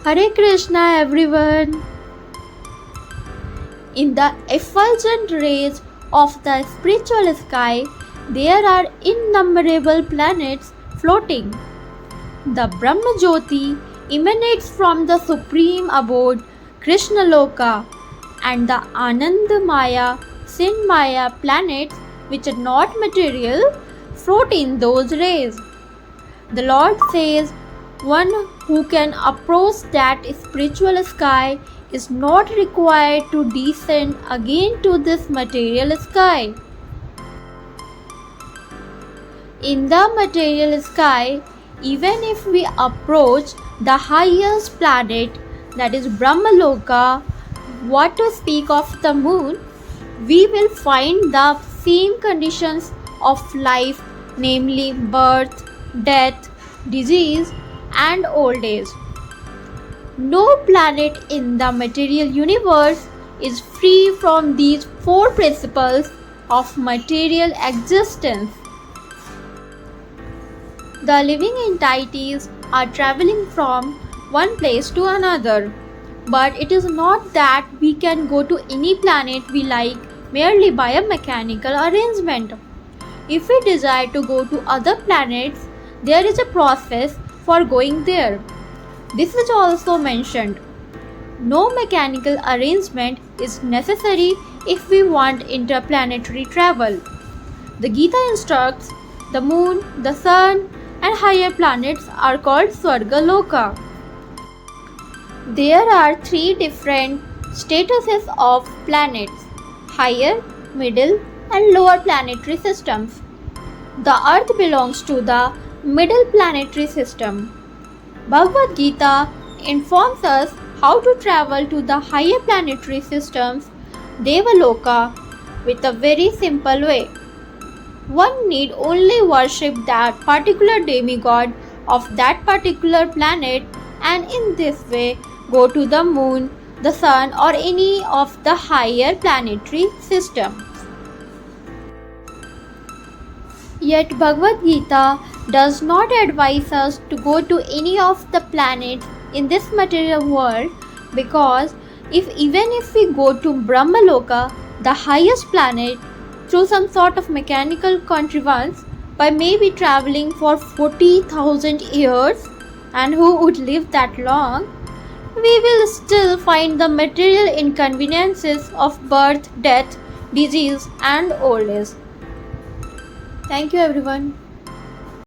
Hare Krishna everyone. In the effulgent rays of the spiritual sky, there are innumerable planets floating. The Brahmajyoti emanates from the supreme abode Krishna Loka, and the Anandamaya, Sinmaya planets, which are not material, float in those rays. The Lord says, one who can approach that spiritual sky is not required to descend again to this material sky. In the material sky, even if we approach the highest planet, that is Brahmaloka, what to speak of the moon, we will find the same conditions of life, namely birth, death, disease, and old age. No planet in the material universe is free from these four principles of material existence. The living entities are traveling from one place to another, but it is not that we can go to any planet we like merely by a mechanical arrangement. If we desire to go to other planets, there is a process for going there. This is also mentioned. No mechanical arrangement is necessary if we want interplanetary travel. The Gita instructs the moon, the sun, and higher planets are called Swarga Loka. There are three different statuses of planets: higher, middle, and lower planetary systems. The Earth belongs to the middle planetary system. Bhagavad Gita informs us how to travel to the higher planetary systems, Devaloka, with a very simple way. One need only worship that particular demigod of that particular planet, and in this way go to the moon, the sun, or any of the higher planetary systems. Yet Bhagavad Gita does not advise us to go to any of the planets in this material world, because even if we go to Brahmaloka, the highest planet, through some sort of mechanical contrivance, by maybe traveling for 40,000 years, and who would live that long, we will still find the material inconveniences of birth, death, disease, and old age. Thank you everyone.